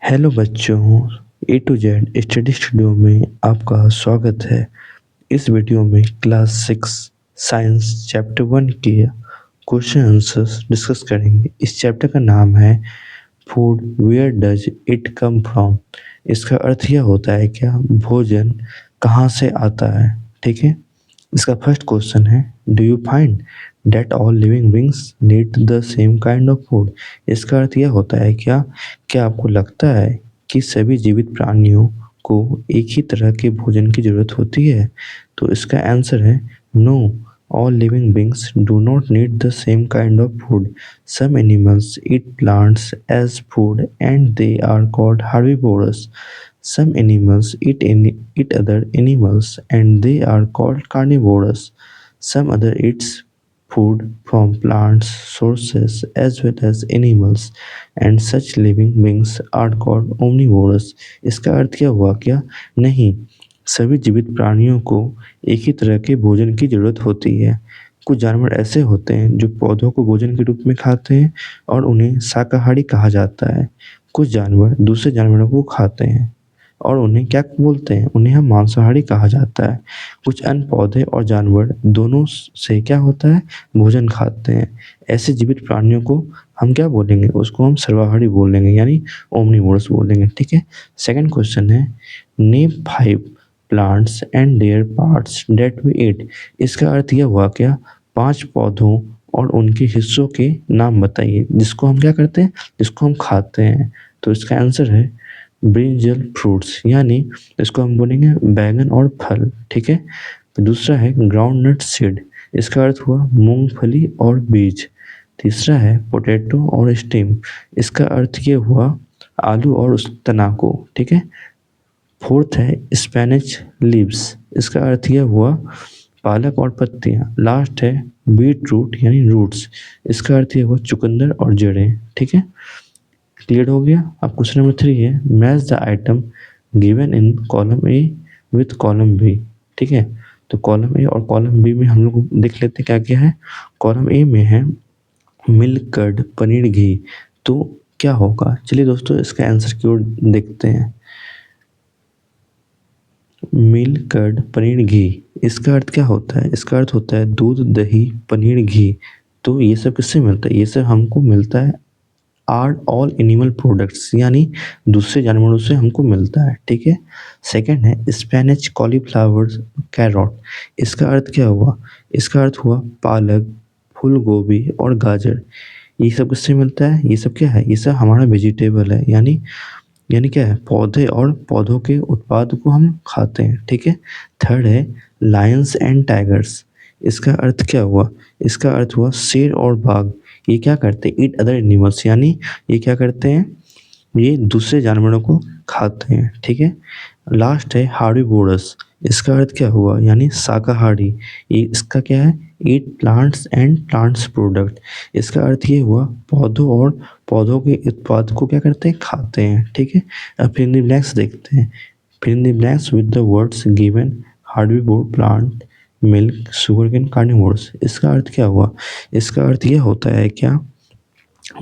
Hello बच्चों, ए to Z study studio में आपका स्वागत है। इस वीडियो में क्लास 6 साइंस चैप्टर 1 के क्वेश्चन आंसर्स डिस्कस करेंगे। इस चैप्टर का नाम है food where does it come from. इसका अर्थ यह होता है क्या भोजन कहाँ से आता है। ठीक है, इसका फर्स्ट क्वेश्चन है do you find that all living beings need the same kind of food. इसका अर्थ यह होता है क्या आपको लगता है कि सभी जीवित प्राणियों को एक ही तरह के भोजन की जरूरत होती है। तो इसका आंसर है no, all living beings do not need the same kind of food. Some animals eat plants as food and they are called herbivores. Some animals eat other animals and they are called carnivores. Some other eats food from plants sources as well as animals and such living beings are called omnivores. इसका अर्थ क्या हुआ क्या नहीं, सभी जीवित प्राणियों को एक ही तरह के भोजन की जरूरत होती है। कुछ जानवर ऐसे होते हैं जो पौधों को भोजन के रूप में खाते हैं और उन्हें शाकाहारी कहा जाता है। कुछ जानवर दूसरे जानवरों को खाते हैं और उन्हें क्या बोलते हैं, उन्हें हम मांसाहारी कहा जाता है। कुछ अन्य पौधे और जानवर दोनों से क्या होता है भोजन खाते हैं। ऐसे जीवित प्राणियों को हम क्या बोलेंगे, उसको हम सर्वाहारी बोलेंगे यानी ओमनिवोरस बोलेंगे। ठीक है, सेकंड क्वेश्चन है name 5 plants and their parts that we eat. इसका अर्थ यह हुआ क्या 5 पौधों और उनके हिस्सों के नाम बताइए जिसको हम क्या करते हैं, जिसको हम खाते हैं। तो इसका आंसर है ब्रिंजल फ्रूट्स यानी इसको हम बोलेंगे बैगन और फल। ठीक है, तो दूसरा है ग्राउंड नट सीड, इसका अर्थ हुआ मूंगफली और बीज। तीसरा है पोटैटो और स्टेम, इसका अर्थ ये हुआ आलू और उस तना को। ठीक है, फोर्थ है स्पेनिश लीव्स, इसका अर्थ यह हुआ पालक और पत्तियां। लास्ट है बीट रूट यानी रूट्स, इसका अर्थ यह हुआ चुकंदर और जड़ें। ठीक है, क्लियर हो गया। अब क्वेश्चन नंबर 3 है match the item given in column A with column B. ठीक है, तो कॉलम ए और कॉलम बी में हम लोग देख लेते हैं क्या क्या है। कॉलम ए में है मिल्क कर्ड पनीर घी, तो क्या होगा, चलिए दोस्तों इसका आंसर की ओर देखते हैं। मिल्क कर्ड पनीर घी, इसका अर्थ क्या होता है, इसका अर्थ होता है दूध दही पनीर घी। तो ये सब किससे मिलता है, ये सब हमको मिलता है आर ऑल एनिमल प्रोडक्ट्स यानी दूसरे जानवरों से हमको मिलता है। ठीक है, सेकंड है स्पेनिश कॉलीफ्लावर कैरोट, इसका अर्थ क्या हुआ, इसका अर्थ हुआ पालक फूल गोभी और गाजर। ये सब किससे मिलता है, ये सब क्या है, ये सब हमारा वेजिटेबल है यानी यानी क्या है पौधे और पौधों के उत्पाद को हम खाते हैं। ठीक है, थर्ड है लायंस एंड टाइगर्स, इसका अर्थ क्या हुआ, इसका अर्थ हुआ शेर और बाघ। ये क्या करते हैं ईट अदर एनिमल्स यानी ये क्या करते हैं, ये दूसरे जानवरों को खाते हैं। ठीक है, लास्ट है हार्बीवोरस, इसका अर्थ क्या हुआ यानी शाकाहारी। ये इसका क्या है ईट प्लांट्स एंड प्लांट्स प्रोडक्ट, इसका अर्थ ये हुआ पौधों और पौधों के उत्पाद को क्या करते हैं खाते हैं। ठीक है, अब फिर इन द ब्लैंक्स देखते हैं। Fill in the blanks with the words given herbivore plant milk sugar cane carnivores, इसका अर्थ क्या हुआ, इसका अर्थ यह होता है क्या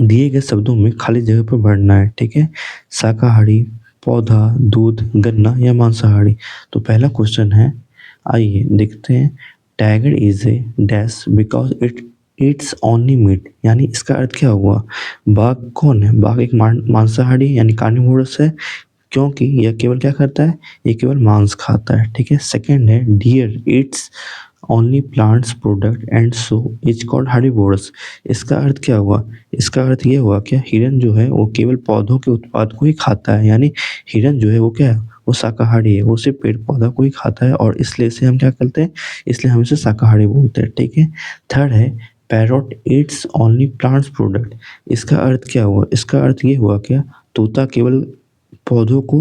दिए गए शब्दों में खाली जगह पर भरना है। ठीक है, शाकाहारी पौधा दूध गन्ना या मांसाहारी। तो पहला क्वेश्चन है, आइए देखते हैं। Tiger is a dash because it eats only meat, यानी इसका अर्थ क्या हुआ, बाघ कौन है, बाघ एक मांसाहारी यानी कार्निवोरस है क्योंकि यह केवल क्या करता है, ये केवल मांस खाता है। ठीक है, सेकंड है deer eats only plants product and so is called herbivorous, इसका अर्थ क्या हुआ, इसका अर्थ ये हुआ क्या हिरन जो है वो केवल पौधों के उत्पाद को ही खाता है यानी हिरन जो है वो क्या है, वो शाकाहारी है, वो सिर्फ पेड़ पौधा को ही खाता है और इसलिए इसे हम क्या करते हैं, इसलिए हम इसे शाकाहारी बोलते हैं। ठीक है, थर्ड है parrot Yeats only plants product, इसका अर्थ क्या हुआ, इसका अर्थ ये हुआ क्या तोता केवल पौधों को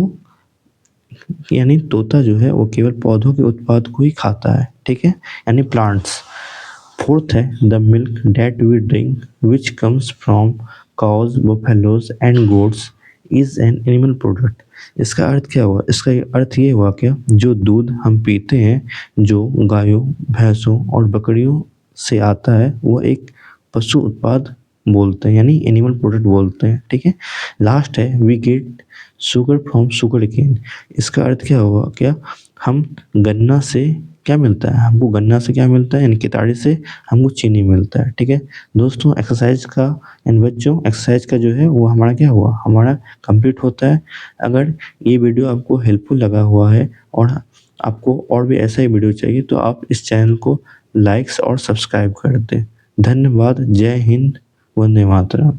यानी तोता जो है वो केवल पौधों के उत्पाद को ही खाता है। ठीक है, यानी प्लांट्स। फोर्थ है the milk that we drink which comes from cows buffaloes and goats is an animal product, इसका अर्थ क्या हुआ, इसका अर्थ ये हुआ क्या जो दूध हम पीते हैं जो गायों भैंसों और बकरियों से आता है वो एक पशु उत्पाद बोलते हैं, यानी एनिमल प्रोडक्ट बोलते हैं, ठीक है। लास्ट है we get sugar from sugar cane. इसका अर्थ क्या हुआ, क्या हम गन्ना से क्या मिलता है, हमको गन्ना से क्या मिलता है, यानी केताड़ी से हमको चीनी मिलता है, ठीक है। दोस्तों एक्सरसाइज का एंड बच्चों एक्सरसाइज का जो है वो हमारा क्या हुआ, हमारा कंप्लीट होता है। अगर ये वीडियो आपको हेल्पफुल लगा हुआ है और आपको और भी ऐसा ही वीडियो चाहिए तो आप इस चैनल को लाइक्स और सब्सक्राइब कर दें। धन्यवाद। जय हिंद। वंदे मातरम।